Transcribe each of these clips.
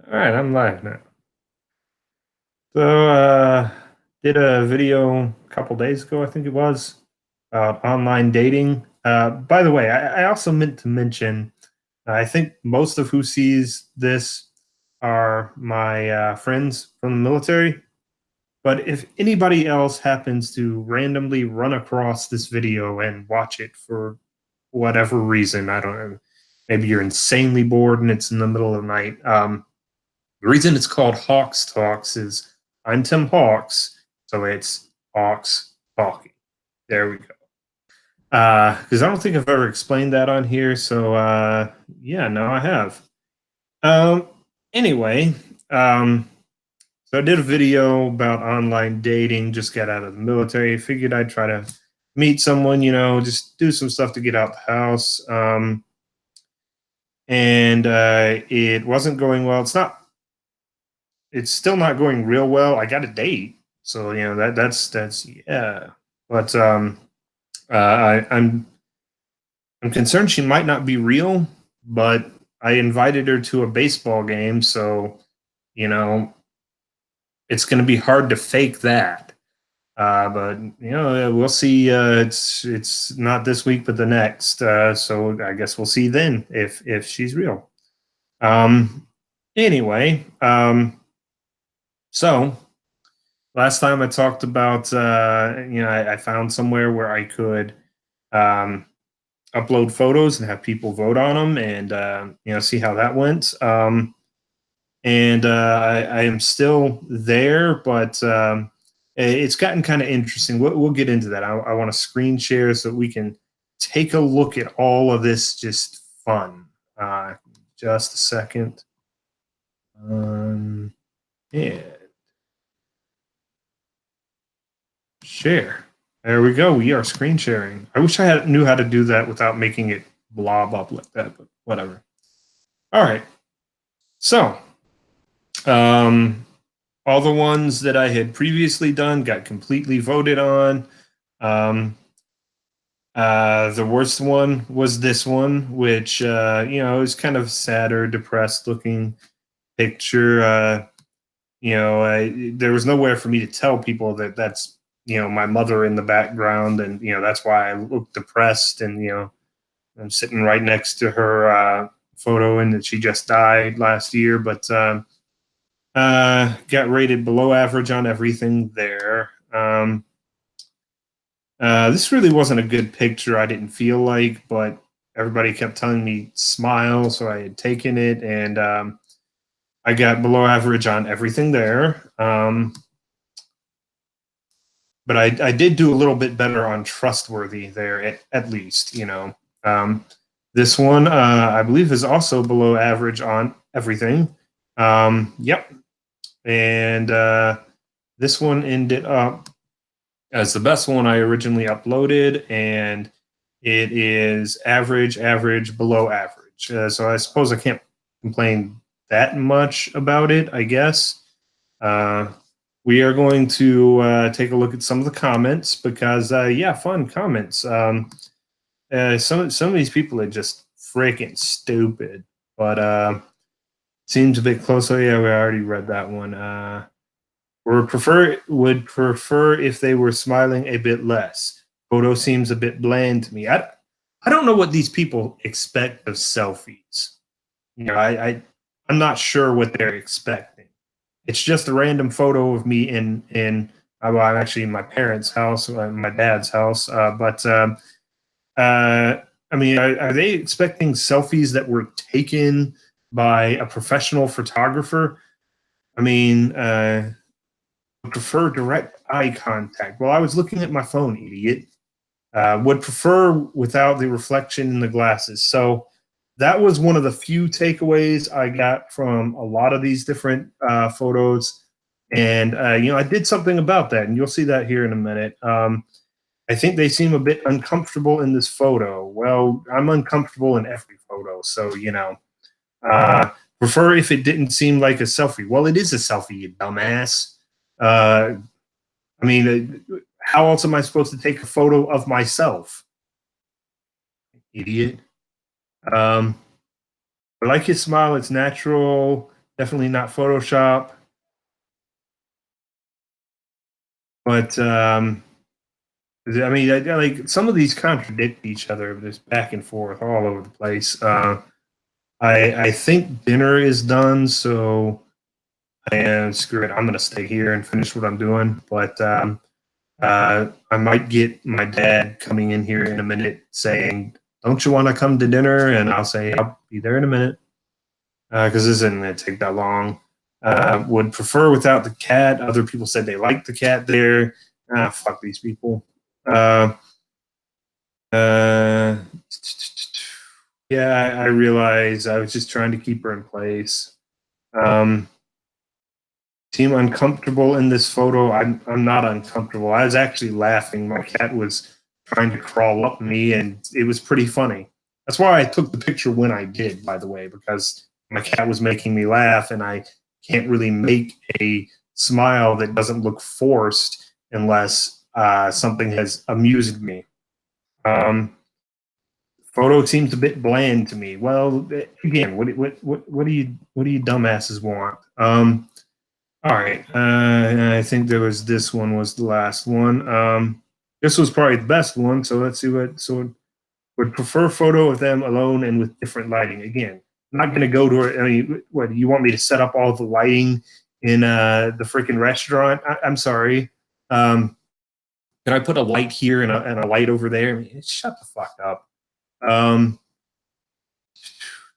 All right, I'm live now. So, did a video a couple days ago, I think it was, about online dating. By the way, I also meant to mention, I think most of who sees this are my friends from the military. But if anybody else happens to randomly run across this video and watch it for whatever reason, I don't know, maybe you're insanely bored and it's in the middle of the night. The reason it's called Hawks Talks is I'm Tim Hawks, so it's Hawks talking. There we go. Because I don't think I've ever explained that on here, so yeah, now I have. Um, anyway, um, so I did a video about online dating. Just got out of the military. Figured I'd try to meet someone, just do some stuff to get out the house. And it wasn't going well. It's still not going real well. I got a date, so that's yeah. But I'm concerned she might not be real. But I invited her to a baseball game, so you know it's going to be hard to fake that. But we'll see. It's not this week, but the next. So I guess we'll see then if she's real. Um, anyway, so last time I talked about, I found somewhere where I could um, upload photos and have people vote on them and, see how that went. And I am still there, but it's gotten kind of interesting. We'll get into that. I want to screen share so we can take a look at all of this just fun. Uh, just a second. Yeah. Share. There we go. We are screen sharing. I wish knew how to do that without making it blob up like that, but whatever. All right. So, um, all the ones that I had previously done got completely voted on. Um, the worst one was this one, which is kind of sadder, depressed looking picture. There was nowhere for me to tell people that that's my mother in the background, and that's why I look depressed, and I'm sitting right next to her photo, and that she just died last year, but got rated below average on everything there. This really wasn't a good picture. I didn't feel like, but everybody kept telling me smile, so I had taken it, and I got below average on everything there. But I did do a little bit better on trustworthy there at least. um, this one I believe is also below average on everything. Yep. And this one ended up as the best one I originally uploaded, and it is average below average. So I suppose I can't complain that much about it, I guess. uh, we are going to take a look at some of the comments because, yeah, fun comments. Some of these people are just freaking stupid, but seems a bit close. Oh yeah, we already read that one. Would prefer if they were smiling a bit less. Photo seems a bit bland to me. I don't know what these people expect of selfies. I'm not sure what they're expecting. It's just a random photo of me well, I'm actually in my parents' house, my dad's house. But I mean, are they expecting selfies that were taken by a professional photographer? I mean, would prefer direct eye contact. Well, I was looking at my phone, idiot. Would prefer without the reflection in the glasses. So that was one of the few takeaways I got from a lot of these different photos. And, I did something about that, and you'll see that here in a minute. I think they seem a bit uncomfortable in this photo. Well, I'm uncomfortable in every photo. So, uh, prefer if it didn't seem like a selfie. Well, it is a selfie, you dumbass. Uh, I mean, how else am I supposed to take a photo of myself? Idiot. I like his smile. It's natural. Definitely not Photoshop. But I mean, like some of these contradict each other, just back and forth all over the place. I think dinner is done, so and screw it, I'm gonna stay here and finish what I'm doing. But I might get my dad coming in here in a minute saying, "Don't you want to come to dinner?" And I'll say, "I'll be there in a minute," because this isn't gonna take that long. Would prefer without the cat. Other people said they like the cat there. Fuck these people. Uh, uh, yeah, I realize I was just trying to keep her in place. Um, Seem uncomfortable in this photo. I'm not uncomfortable. I was actually laughing. My cat was trying to crawl up me, and it was pretty funny. That's why I took the picture when I did, by the way, because my cat was making me laugh, and I can't really make a smile that doesn't look forced unless something has amused me. Um, Photo seems a bit bland to me. Well, again, what do you dumbasses want? All right. I think there was this one was the last one. This was probably the best one. So let's see what. So would prefer photo of them alone and with different lighting. Again, I'm not going to go to it. I mean, what you want me to set up all the lighting in the freaking restaurant? I'm sorry. Um, can I put a light here and a light over there? I mean, shut the fuck up. Um,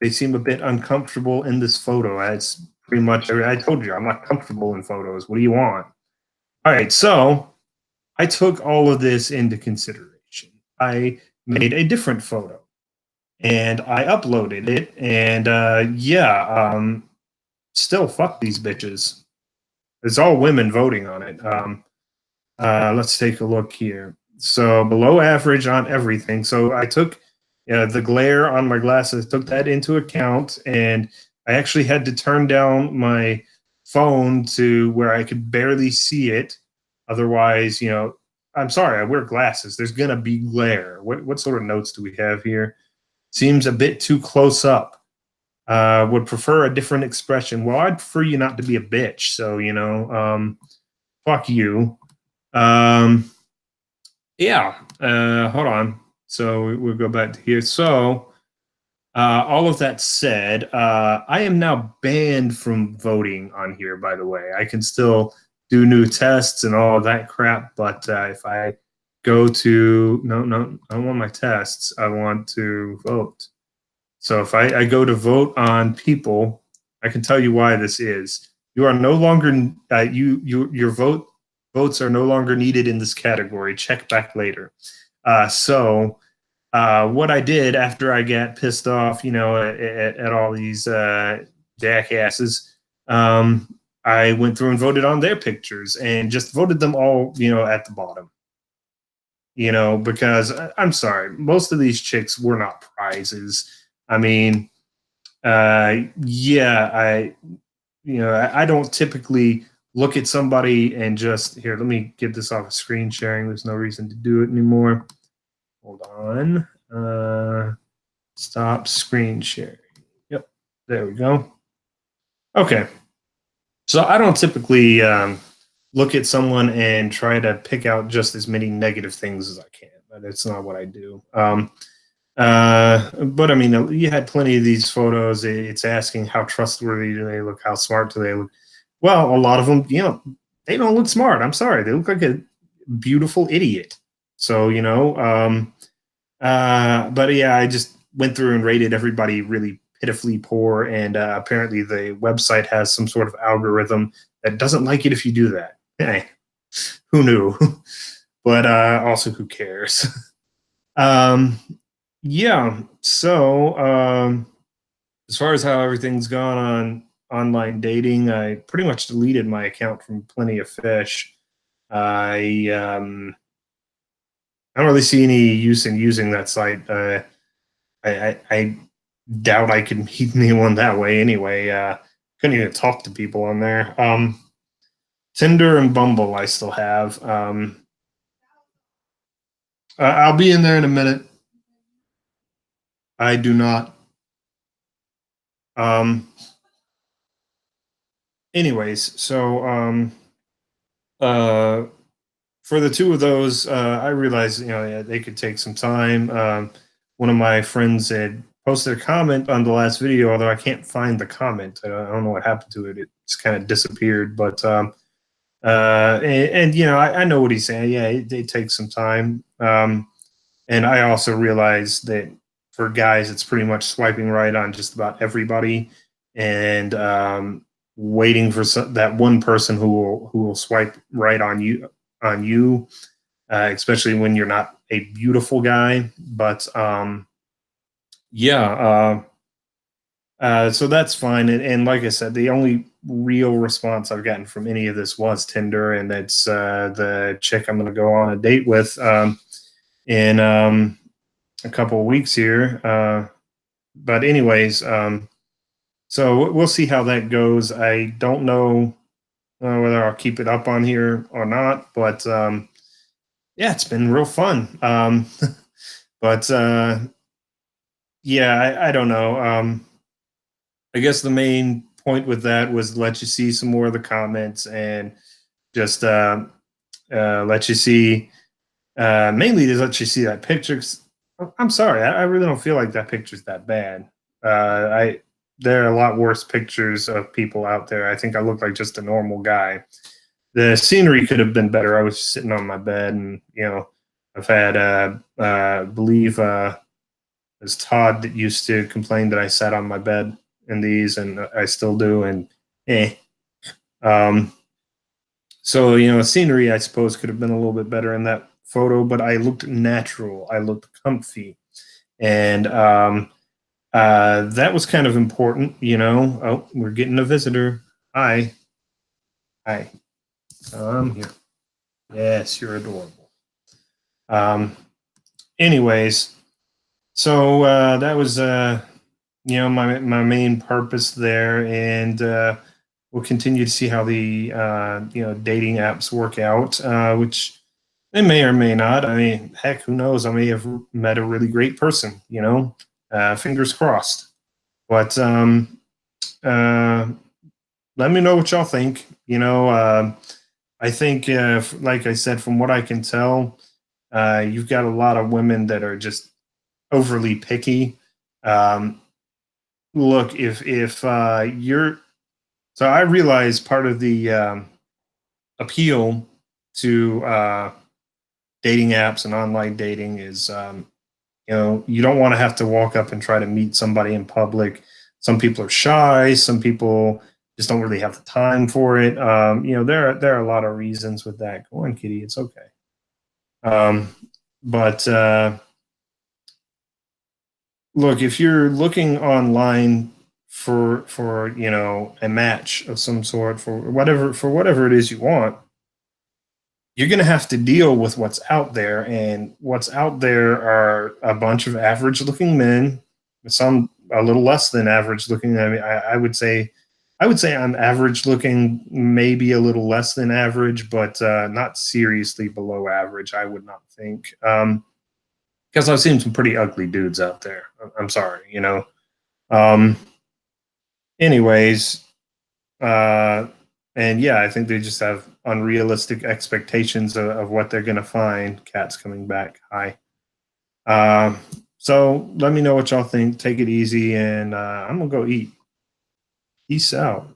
they seem a bit uncomfortable in this photo. It's pretty much. I told you I'm not comfortable in photos. What do you want? All right, so I took all of this into consideration. I made a different photo and I uploaded it, and still fuck these bitches. It's all women voting on it. Let's take a look here. So below average on everything. So I took the glare on my glasses, took that into account, and I actually had to turn down my phone to where I could barely see it. Otherwise, I'm sorry, I wear glasses. There's gonna be glare. What sort of notes do we have here? Seems a bit too close up. Would prefer a different expression. Well, I'd prefer you not to be a bitch. So fuck you. Um, yeah. Hold on. So we'll go back to here. So all of that said, I am now banned from voting on here. By the way, I can still do new tests and all of that crap, but if I go to no, I don't want my tests. I want to vote. So if I go to vote on people, I can tell you why this is. You are no longer your votes are no longer needed in this category. Check back later. What I did after I got pissed off, at all these jackasses, I went through and voted on their pictures and just voted them all, at the bottom. Because I'm sorry, most of these chicks were not prizes. I mean, yeah, I don't typically look at somebody and just here. Let me get this off of screen sharing. There's no reason to do it anymore. Hold on. Stop screen sharing. Yep, there we go. Okay, so I don't typically look at someone and try to pick out just as many negative things as I can. That's not what I do. But I mean, you had plenty of these photos. It's asking how trustworthy do they look, how smart do they look. Well, a lot of them, they don't look smart. I'm sorry, they look like a beautiful idiot. So but yeah, I just went through and rated everybody really pitifully poor, and apparently the website has some sort of algorithm that doesn't like it if you do that. Hey, who knew? But also, who cares? um, yeah. So, as far as how everything's gone on online dating, I pretty much deleted my account from Plenty of Fish. I don't really see any use in using that site. I doubt I could meet anyone that way anyway. Couldn't even talk to people on there. Tinder and Bumble, I still have. I'll be in there in a minute. I do not. Um, anyways, so uh, for the two of those, I realized, yeah, they could take some time. One of my friends had posted a comment on the last video, although I can't find the comment. I don't know what happened to it. It just kind of disappeared. But and I know what he's saying. Yeah, it takes some time. And I also realized that for guys, it's pretty much swiping right on just about everybody, and waiting for that one person who will swipe right on you, especially when you're not a beautiful guy. But yeah, so that's fine. And like I said, the only real response I've gotten from any of this was Tinder, and it's the chick I'm going to go on a date with in a couple of weeks here. But anyways, so we'll see how that goes. I don't know whether I'll keep it up on here or not, but yeah, it's been real fun. But yeah, I don't know. I guess the main point with that was let you see some more of the comments and just let you see, mainly to let you see that picture. I'm sorry, I really don't feel like that picture's that bad. I There are a lot worse pictures of people out there. I think I look like just a normal guy. The scenery could have been better. I was sitting on my bed, and I've had believe it was Todd that used to complain that I sat on my bed in these, and I still do. And eh, um, so scenery I suppose could have been a little bit better in that photo, but I looked natural. I looked comfy, and that was kind of important. Oh, we're getting a visitor. Hi, hi. I'm here. Yes, you're adorable. Um, anyways, so that was my main purpose there, and we'll continue to see how the dating apps work out, which they may or may not. I mean, heck, who knows? I may have met a really great person. Fingers crossed. But uh, let me know what y'all think. I think, like I said, from what I can tell, you've got a lot of women that are just overly picky. Um, Look, if you're so I realize part of the appeal to dating apps and online dating is you don't want to have to walk up and try to meet somebody in public. Some people are shy. Some people just don't really have the time for it. There are a lot of reasons with that. Go on, Kitty. It's okay. Um, but look, if you're looking online for a match of some sort for whatever it is you want, you're going to have to deal with what's out there, and what's out there are a bunch of average looking men, some a little less than average looking. I mean, I would say I'm average looking, maybe a little less than average, but not seriously below average, I would not think. Because I've seen some pretty ugly dudes out there. I'm sorry. Um, anyways, uh, and yeah, I think they just have unrealistic expectations of what they're going to find. Cat's coming back. Hi. Um, so let me know what y'all think. Take it easy, and I'm gonna go eat. Peace out.